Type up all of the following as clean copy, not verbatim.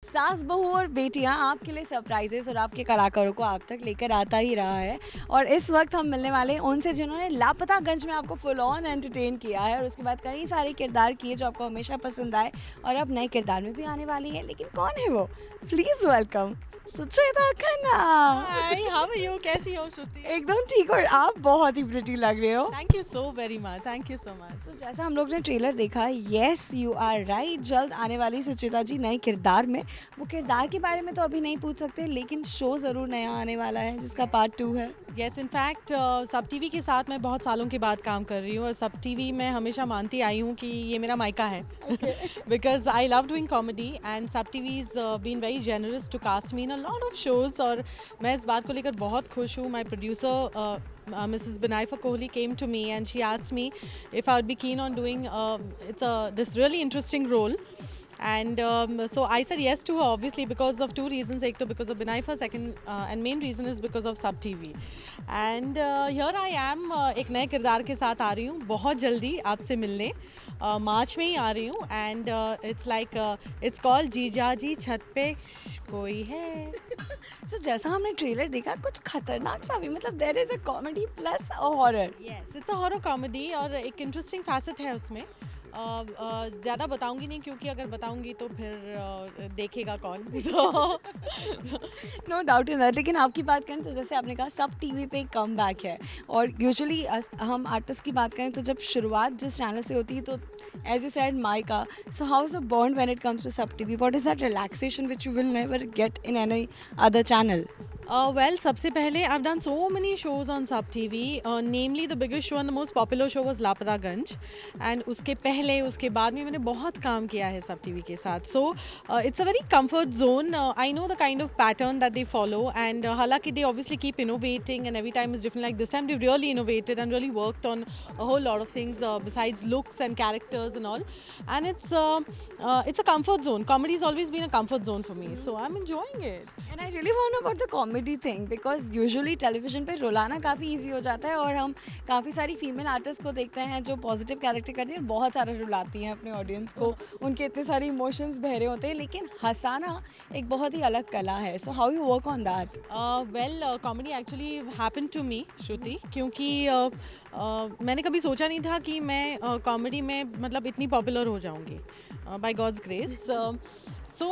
सास बहू और बेटियां आपके लिए सरप्राइजेस और आपके कलाकारों को आप तक लेकर आता ही रहा है। और इस वक्त हम मिलने वाले हैं उनसे जिन्होंने लापतागंज में आपको फुल ऑन एंटरटेन किया है और उसके बाद कई सारे किरदार किए जो आपको हमेशा पसंद आए और अब नए किरदार में भी आने वाली है। लेकिन कौन है वो? Please welcome Sucheta Khanna. Hi, how are you? कैसी हो श्रुति? एकदम ठीक। और आप बहुत ही प्रिटी लग रहे हो। Thank you so very much, thank you so much. तो जैसा हम लोग ने ट्रेलर देखा, यस यू आर राइट, जल्द आने वाली सुचिता जी नए किरदार में। वो किरदार के बारे में तो अभी नहीं पूछ सकते, लेकिन शो ज़रूर नया आने वाला है जिसका पार्ट 2 है। यस, इनफैक्ट सब टीवी के साथ मैं बहुत सालों के बाद काम कर रही हूँ और सब टीवी मैं हमेशा मानती आई हूँ कि ये मेरा मायका है because I love doing comedy and SAB TV is been very generous to cast me in a lot of shows. और मैं इस बात को लेकर बहुत खुश हूँ। My producer Mrs. Binaifa Kohli came to me and she asked me if I would be keen on doing this really interesting role. And so I said yes to her, obviously because of two reasons. Ek to because of Binaifa, second and main reason is because of Sub TV. And here I am, एक नए किरदार के साथ आ रही हूँ बहुत जल्दी आपसे मिलने। मार्च में ही आ रही हूँ and it's like it's called जीजा जी छत पे कोई है। तो जैसा हमने ट्रेलर देखा, कुछ खतरनाक सा भी, मतलब there is a comedy plus a horror. Yes, it's a horror comedy और एक इंटरेस्टिंग फैसेट है उसमें। ज़्यादा बताऊंगी नहीं क्योंकि अगर बताऊंगी तो फिर देखेगा कौन। No doubt in that. लेकिन आपकी बात करें तो जैसे आपने कहा सब टीवी पे कम बैक है और यूजुअली हम आर्टिस्ट की बात करें तो जब शुरुआत जिस चैनल से होती है तो एज यू सेड माइका, so how is the bond when it comes to SAB TV? What is that relaxation which you will never get in any other channel? Well, सबसे पहले I've done so many shows on Sub TV. Namely, the biggest show and the most popular show was Lapataganj and उसके बाद में मैंने बहुत काम किया है Sub TV के साथ. So it's a very comfort zone. I know the kind of pattern that they follow and हालांकि they obviously keep innovating and every time is different. Like this time they've really innovated and really worked on a whole lot of things besides looks and characters and all. And it's a comfort zone. Comedy has always been a comfort zone for me. So I'm enjoying it. And I really want know about the comedy thing because usually television पे रुलाना काफ़ी easy हो जाता है और हम काफ़ी सारी female artist को देखते हैं जो पॉजिटिव कैरेक्टर करती हैं और बहुत सारा रुलाती हैं अपने ऑडियंस को। उनके इतने सारे इमोशंस बहरे होते हैं, लेकिन हंसाना एक बहुत ही अलग कला है। So how you work on that? Well, comedy actually happen to me Shruti, क्योंकि मैंने कभी सोचा नहीं था कि मैं कॉमेडी में मतलब इतनी पॉपुलर हो जाऊंगी by God's grace. So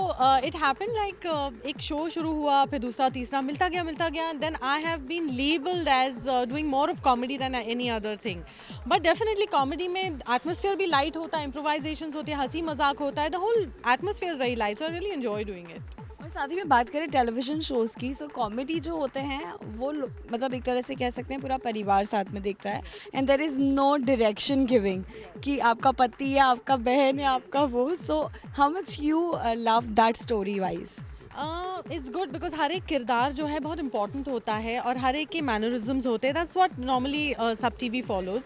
it happen like एक शो शुरू हुआ, फिर दूसरा तीसरा मिलता गया then I have been labelled as doing more of comedy than any other thing. But definitely comedy में एटमोसफियर भी लाइट होता है, इम्प्रोवाइजेशंस होती है, हंसी मजाक होता है, the whole atmosphere is very light, so I really enjoy doing it. और साथ ही में बात करें टेलीविजन शोज़ की, सो कॉमेडी जो होते हैं वो मतलब एक तरह से कह सकते हैं पूरा परिवार साथ में देखता है and there is no direction giving कि आपका पति है, आपका बहन है, आपका वो। So how much you love that story wise? It's good because हर एक किरदार जो है बहुत इंपॉर्टेंट होता है और हर एक के मैनरिज्म्स होते हैं। That's what normally SAB TV follows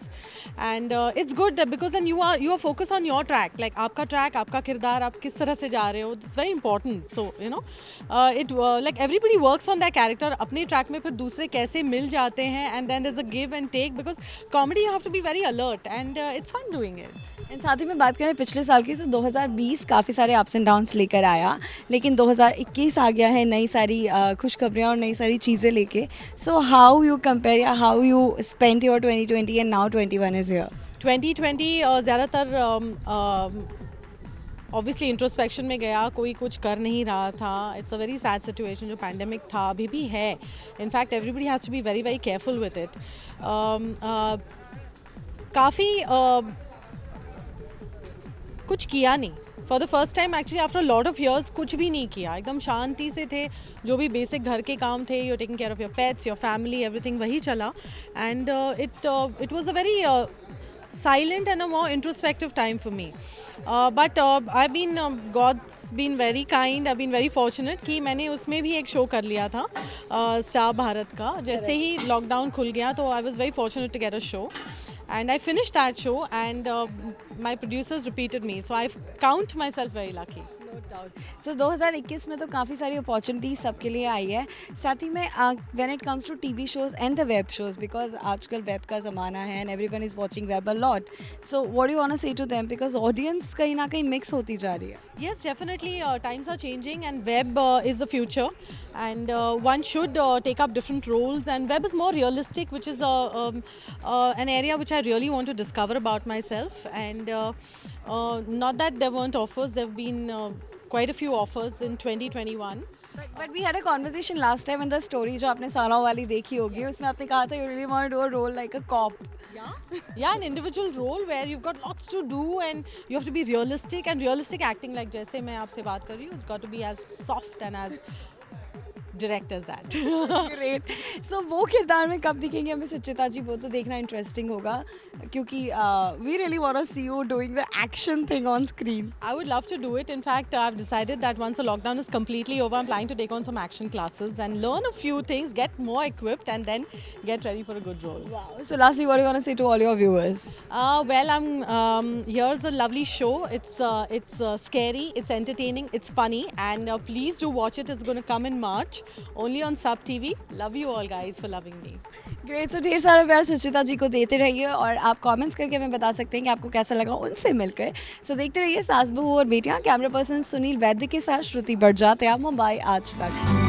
and it's good because then you are focus on your track, like आपका ट्रैक, आपका किरदार, आप किस तरह से जा रहे हो, it's very important. So you know it like everybody works on that character, अपने ट्रैक में फिर दूसरे कैसे मिल जाते हैं and then there is a give and take because comedy you have to be very alert and it's fun doing it. And साथ ही में बात करें पिछले साल की, तो 2020 काफ़ी सारे अप्स एंड डाउन्स लेकर आया, लेकिन 2021 आ गया है नई सारी खुशखबरियाँ और नई सारी चीज़ें लेके। सो हाउ यू कंपेयर या how you spend your 2020 and now 21 is here? 2020 ज़्यादातर ऑब्वियसली इंट्रोस्पेक्शन में गया, कोई कुछ कर नहीं रहा था। It's a very sad situation, जो पैंडेमिक था अभी भी है। In fact everybody has to be very very careful with it. काफ़ी कुछ किया नहीं for the first time actually after lot of years, कुछ भी नहीं किया, एकदम शांति से थे। जो भी बेसिक घर के काम थे, you taking care of your pets, your family, everything वही चला and it was a very silent and a more introspective time for me. But I've been God's been very kind. I've been very fortunate कि मैंने उसमें भी एक show कर लिया था स्टार भारत का। जैसे ही लॉकडाउन खुल गया तो I was very fortunate to get a show and I finished that show and my producers repeated me, so I count myself very lucky. तो 2021 में तो काफ़ी सारी अपॉर्चुनिटीज सबके लिए आई है, साथ ही में when it comes to TV shows and the web shows, because आजकल वेब का ज़माना है and everyone is watching web a lot, so what do you want to say to them, because audience कहीं ना कहीं मिक्स होती जा रही है. Yes, definitely. Times are changing, and web is the future. And one should take up different roles. And web is more realistic, which is an area which I really want to discover about myself. And not that there weren't offers. There have been quite a few offers in 2021. But we had a conversation last time in the story जो आपने सारा वाली देखी होगी, उसमें आपने कहा था you really want to do a role like a cop. Yeah, an individual role where you've got lots to do and you have to be realistic, and realistic acting, like जैसे मैं आपसे बात कर रही हूँ, it's got to be as soft and as direct as that. Great. सो वो किरदार में कब दिखेंगे हमें सुचिता जी, वो तो देखना इंटरेस्टिंग होगा, क्योंकि we really want to see you doing the action thing on screen. I would love to do it. In fact, I've decided that once the lockdown is completely over, I'm planning to take on some action classes and learn a few things, get more equipped, and then get ready for a good role. Wow. So lastly, what do you want to say to all your viewers? Well, here's a lovely show. It's scary, it's entertaining, it's funny, and please do watch it. It's going to come in March, only on Sub TV. Love you all, guys, for loving me. Great. सो ढेर सारा प्यार सुचिता जी को देते रहिए और आप comments करके हमें बता सकते हैं कि आपको कैसा लगा उनसे मिलकर. सो देखते रहिए सास बहू और बेटियां. कैमरा पर्सन सुनील वैद्य के साथ श्रुति बड़जात्या, मुंबई आज तक.